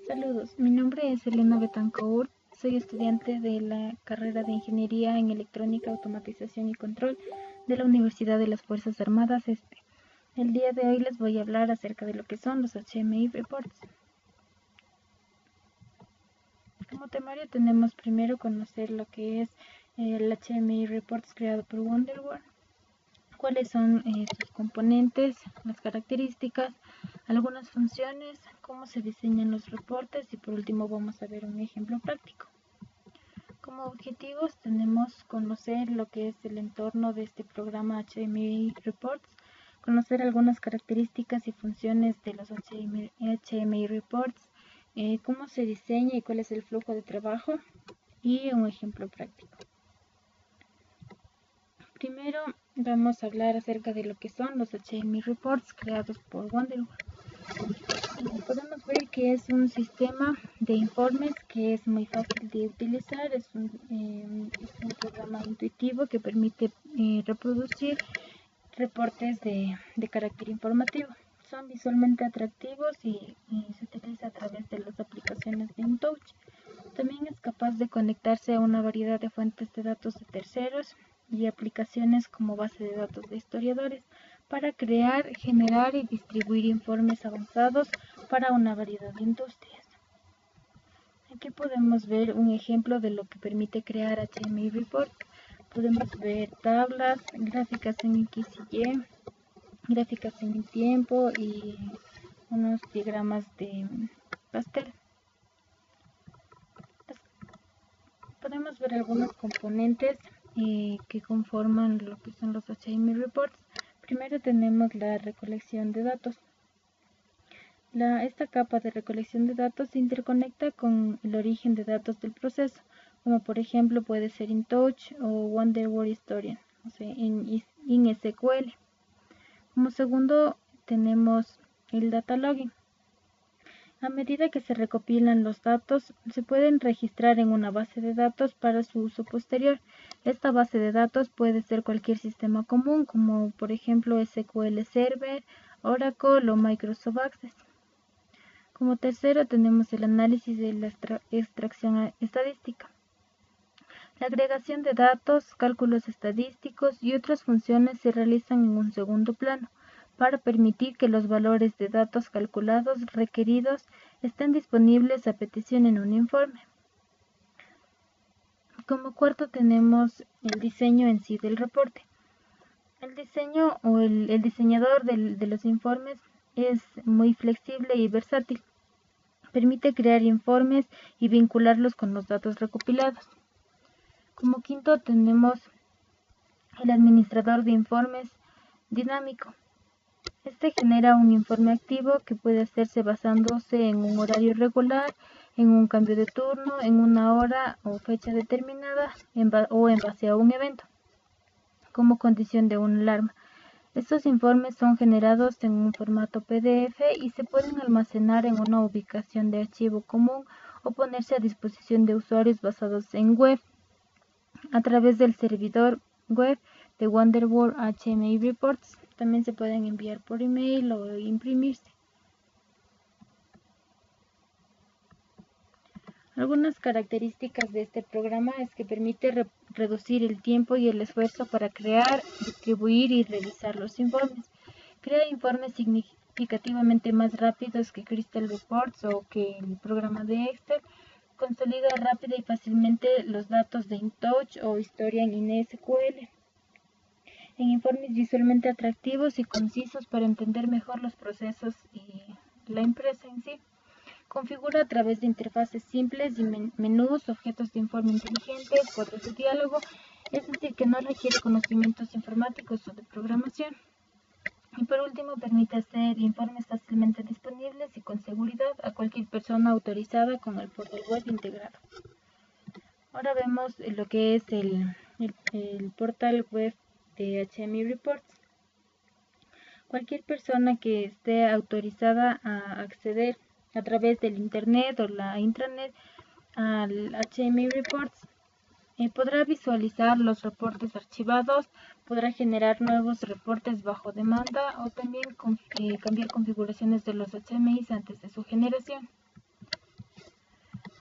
Saludos, mi nombre es Elena Betancourt, soy estudiante de la carrera de Ingeniería en Electrónica, Automatización y Control de la Universidad de las Fuerzas Armadas ESPE. El día de hoy les voy a hablar acerca de lo que son los HMI Reports. Como temario tenemos primero conocer lo que es el HMI Reports creado por Wonderware, cuáles son sus componentes, las características, algunas funciones, cómo se diseñan los reportes y por último vamos a ver un ejemplo práctico. Como objetivos tenemos conocer lo que es el entorno de este programa HMI Reports, conocer algunas características y funciones de los HMI Reports, cómo se diseña y cuál es el flujo de trabajo y un ejemplo práctico. Primero vamos a hablar acerca de lo que son los HMI Reports creados por Wonderware. Podemos ver que es un sistema de informes que es muy fácil de utilizar, es un programa intuitivo que permite reproducir reportes de carácter informativo. Son visualmente atractivos y se utiliza a través de las aplicaciones de InTouch. También es capaz de conectarse a una variedad de fuentes de datos de terceros y aplicaciones como base de datos de historiadores para crear, generar y distribuir informes avanzados para una variedad de industrias. Aquí podemos ver un ejemplo de lo que permite crear HMI Report. Podemos ver tablas, gráficas en X y Y, gráficas en el tiempo y unos diagramas de pastel. Podemos ver algunos componentes que conforman lo que son los HMI Reports. Primero tenemos la recolección de datos. Esta capa de recolección de datos se interconecta con el origen de datos del proceso, como por ejemplo puede ser InTouch o Wonderware Historian, o sea, en SQL. Como segundo tenemos el data logging. A medida que se recopilan los datos, se pueden registrar en una base de datos para su uso posterior. Esta base de datos puede ser cualquier sistema común, como por ejemplo SQL Server, Oracle o Microsoft Access. Como tercero tenemos el análisis de la extracción estadística. La agregación de datos, cálculos estadísticos y otras funciones se realizan en un segundo plano, para permitir que los valores de datos calculados requeridos estén disponibles a petición en un informe. Como cuarto tenemos el diseño en sí del reporte. El diseño o el diseñador de los informes es muy flexible y versátil. Permite crear informes y vincularlos con los datos recopilados. Como quinto tenemos el administrador de informes dinámico. Este genera un informe activo que puede hacerse basándose en un horario regular, en un cambio de turno, en una hora o fecha determinada o en base a un evento, como condición de una alarma. Estos informes son generados en un formato PDF y se pueden almacenar en una ubicación de archivo común o ponerse a disposición de usuarios basados en web a través del servidor web de Wonderware HMI Reports. También se pueden enviar por email o imprimirse. Algunas características de este programa es que permite reducir el tiempo y el esfuerzo para crear, distribuir y revisar los informes. Crea informes significativamente más rápidos que Crystal Reports o que el programa de Excel. Consolida rápida y fácilmente los datos de InTouch o Historian en SQL. En informes visualmente atractivos y concisos para entender mejor los procesos y la empresa en sí. Configura a través de interfaces simples y menús, objetos de informe inteligentes, cuadros de diálogo, es decir, que no requiere conocimientos informáticos o de programación. Y por último, permite hacer informes fácilmente disponibles y con seguridad a cualquier persona autorizada con el portal web integrado. Ahora vemos lo que es el portal web de HMI Reports. Cualquier persona que esté autorizada a acceder a través del internet o la intranet al HMI Reports podrá visualizar los reportes archivados, podrá generar nuevos reportes bajo demanda o también cambiar configuraciones de los HMIs antes de su generación.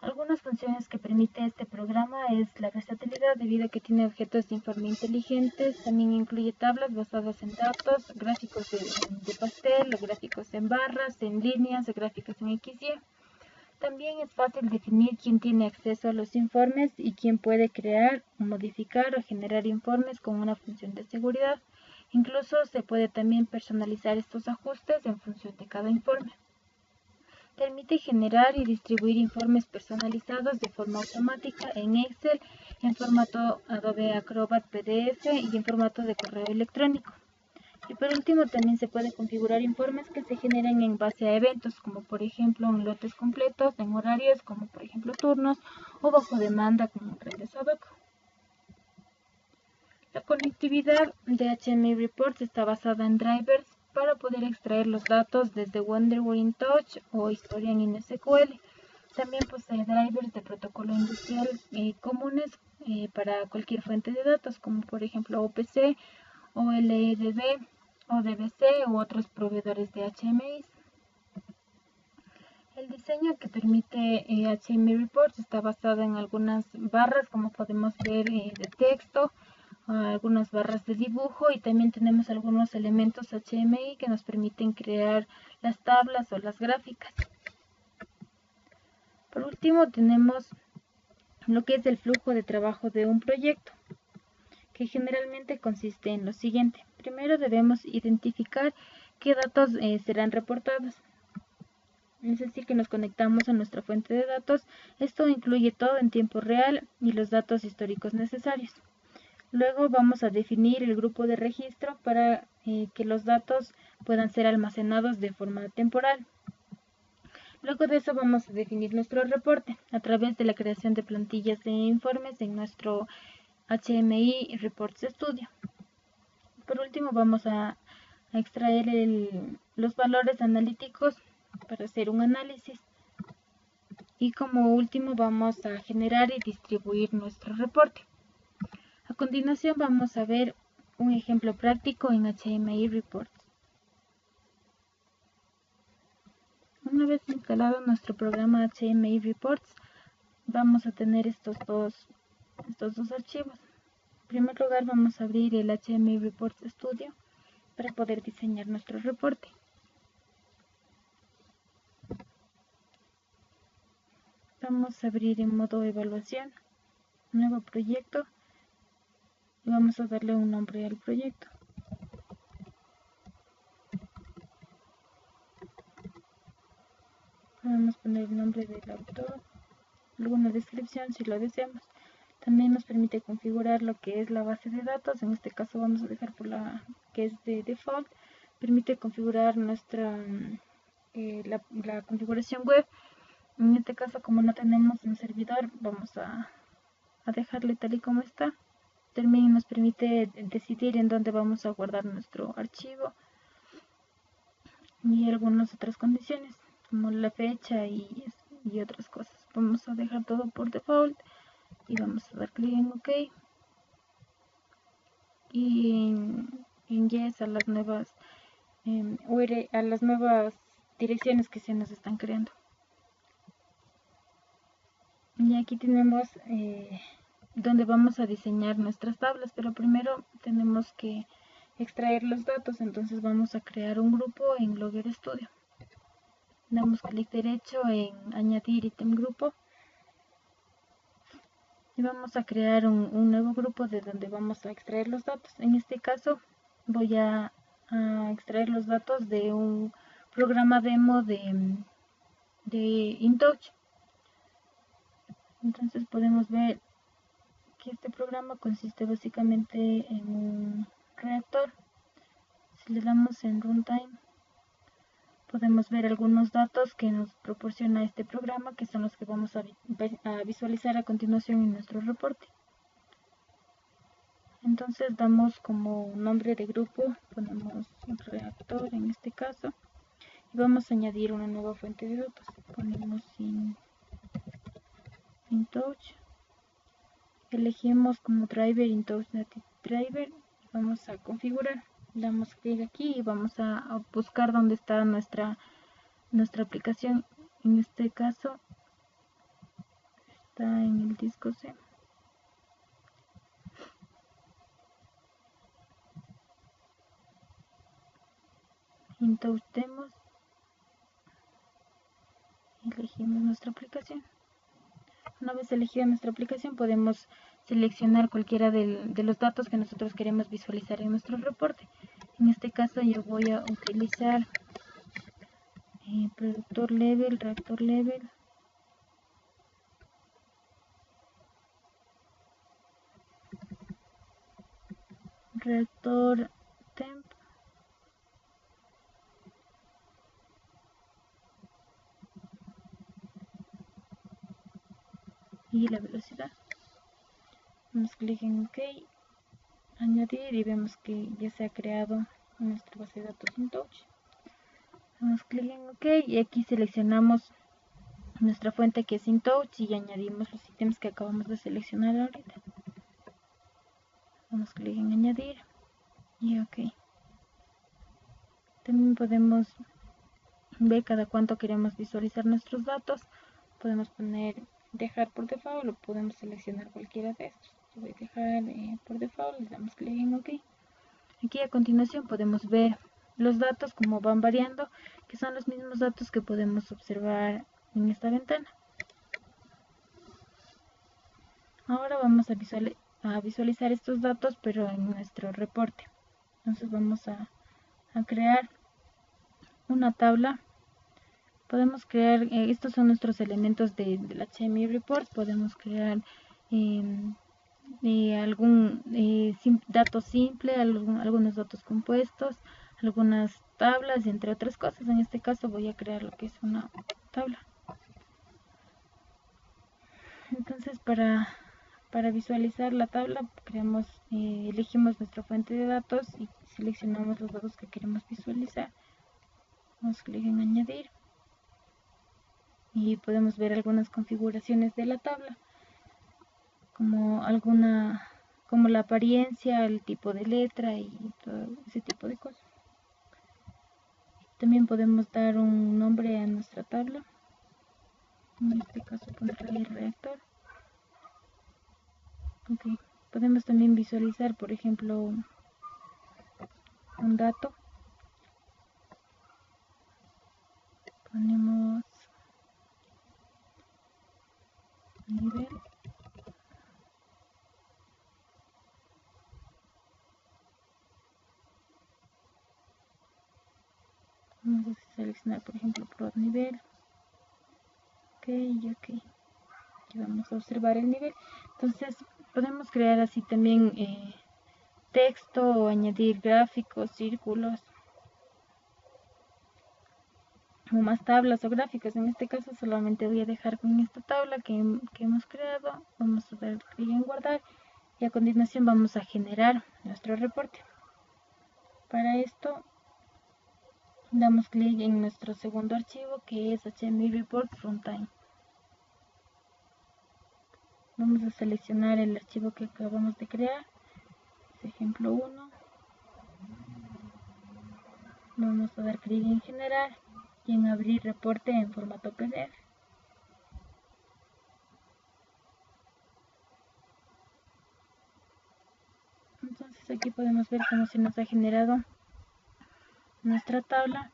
Algunas funciones que permite este programa es la versatilidad debido a que tiene objetos de informe inteligentes, también incluye tablas basadas en datos, gráficos de pastel, gráficos en barras, en líneas, gráficos en XY. También es fácil definir quién tiene acceso a los informes y quién puede crear, modificar o generar informes con una función de seguridad. Incluso se puede también personalizar estos ajustes en función de cada informe. Permite generar y distribuir informes personalizados de forma automática en Excel, en formato Adobe Acrobat PDF y en formato de correo electrónico. Y por último, también se puede configurar informes que se generen en base a eventos, como por ejemplo en lotes completos, en horarios, como por ejemplo turnos, o bajo demanda, como redes ad hoc. La conectividad de HTML Reports está basada en drivers para poder extraer los datos desde Wonderware InTouch o Historian in SQL. También posee drivers de protocolo industrial comunes para cualquier fuente de datos, como por ejemplo OPC, OLEDB, ODBC u otros proveedores de HMI. El diseño que permite HTML Reports está basado en algunas barras, como podemos ver, de texto, algunas barras de dibujo, y también tenemos algunos elementos HTML que nos permiten crear las tablas o las gráficas. Por último, tenemos lo que es el flujo de trabajo de un proyecto, que generalmente consiste en lo siguiente. Primero debemos identificar qué datos serán reportados. Es decir, que nos conectamos a nuestra fuente de datos. Esto incluye todo en tiempo real y los datos históricos necesarios. Luego vamos a definir el grupo de registro para que los datos puedan ser almacenados de forma temporal. Luego de eso vamos a definir nuestro reporte a través de la creación de plantillas de informes en nuestro HMI Reports Studio. Por último vamos a extraer los valores analíticos para hacer un análisis. Y como último vamos a generar y distribuir nuestro reporte. A continuación vamos a ver un ejemplo práctico en HMI Reports. Una vez instalado nuestro programa HMI Reports, vamos a tener estos dos archivos. En primer lugar vamos a abrir el HMI Reports Studio para poder diseñar nuestro reporte. Vamos a abrir en modo evaluación, nuevo proyecto, y vamos a darle un nombre al proyecto. Podemos poner el nombre del autor, alguna descripción si lo deseamos. También nos permite configurar lo que es la base de datos. En este caso vamos a dejar por la que es de default. Permite configurar nuestra la configuración web. En este caso, como no tenemos un servidor, vamos a dejarle tal y como está. También nos permite decidir en dónde vamos a guardar nuestro archivo y algunas otras condiciones, como la fecha y otras cosas. Vamos a dejar todo por default y vamos a dar clic en OK y en Yes a las nuevas a las nuevas direcciones que se nos están creando. Y aquí tenemos donde vamos a diseñar nuestras tablas, pero primero tenemos que extraer los datos. Entonces vamos a crear un grupo en Logger Studio. Damos clic derecho en añadir ítem grupo y vamos a crear un nuevo grupo de donde vamos a extraer los datos. En este caso voy a extraer los datos de un programa demo de InTouch. Entonces podemos ver que este programa consiste básicamente en un reactor. Si le damos en Runtime, podemos ver algunos datos que nos proporciona este programa, que son los que vamos a visualizar a continuación en nuestro reporte. Entonces damos como nombre de grupo, ponemos reactor en este caso, y vamos a añadir una nueva fuente de datos. Ponemos InTouch, elegimos como driver InTouch Native Driver y vamos a configurar. Damos clic aquí y vamos a buscar dónde está nuestra aplicación. En este caso está en el disco C. InTouch Demos. Elegimos nuestra aplicación. Una vez elegida nuestra aplicación, podemos seleccionar cualquiera de los datos que nosotros queremos visualizar en nuestro reporte. En este caso yo voy a utilizar productor level, reactor level, reactor temp, y la velocidad. Damos clic en OK, añadir, y vemos que ya se ha creado nuestra base de datos InTouch. Damos clic en OK y aquí seleccionamos nuestra fuente que es InTouch y añadimos los ítems que acabamos de seleccionar ahorita. Damos clic en añadir y OK. También podemos ver cada cuánto queremos visualizar nuestros datos. Podemos dejar por default o podemos seleccionar cualquiera de estos. Yo voy a dejar por default, le damos clic en OK. Aquí a continuación podemos ver los datos como van variando, que son los mismos datos que podemos observar en esta ventana. Ahora vamos a visualizar estos datos pero en nuestro reporte. Entonces vamos a crear una tabla. Podemos crear, estos son nuestros elementos del HMI report. Podemos crear algún dato simple, algunos datos compuestos, algunas tablas, entre otras cosas. En este caso voy a crear lo que es una tabla. Entonces para visualizar la tabla elegimos nuestra fuente de datos y seleccionamos los datos que queremos visualizar. Damos clic en añadir y podemos ver algunas configuraciones de la tabla, como la apariencia, el tipo de letra y todo ese tipo de cosas. También podemos dar un nombre a nuestra tabla. En este caso pondré el reactor. Okay. Podemos también visualizar, por ejemplo, un dato. Ponemos nivel. Vamos a seleccionar, por ejemplo, prod nivel. Ok, ok. Y vamos a observar el nivel. Entonces podemos crear así también texto o añadir gráficos, círculos o más tablas o gráficos. En este caso solamente voy a dejar con esta tabla que hemos creado. Vamos a dar clic en guardar y a continuación vamos a generar nuestro reporte. Para esto damos clic en nuestro segundo archivo que es HMI Report Runtime. Vamos a seleccionar el archivo que acabamos de crear, es ejemplo 1. Vamos a dar clic en generar y en abrir reporte en formato PDF. Entonces aquí podemos ver cómo se nos ha generado nuestra tabla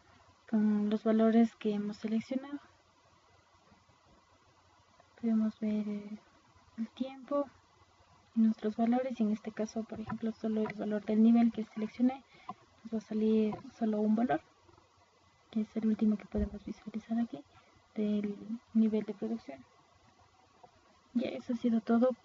con los valores que hemos seleccionado. Podemos ver el tiempo y nuestros valores, y en este caso, por ejemplo, solo el valor del nivel que seleccioné, nos va a salir solo un valor, que es el último que podemos visualizar aquí, del nivel de producción. Ya eso ha sido todo.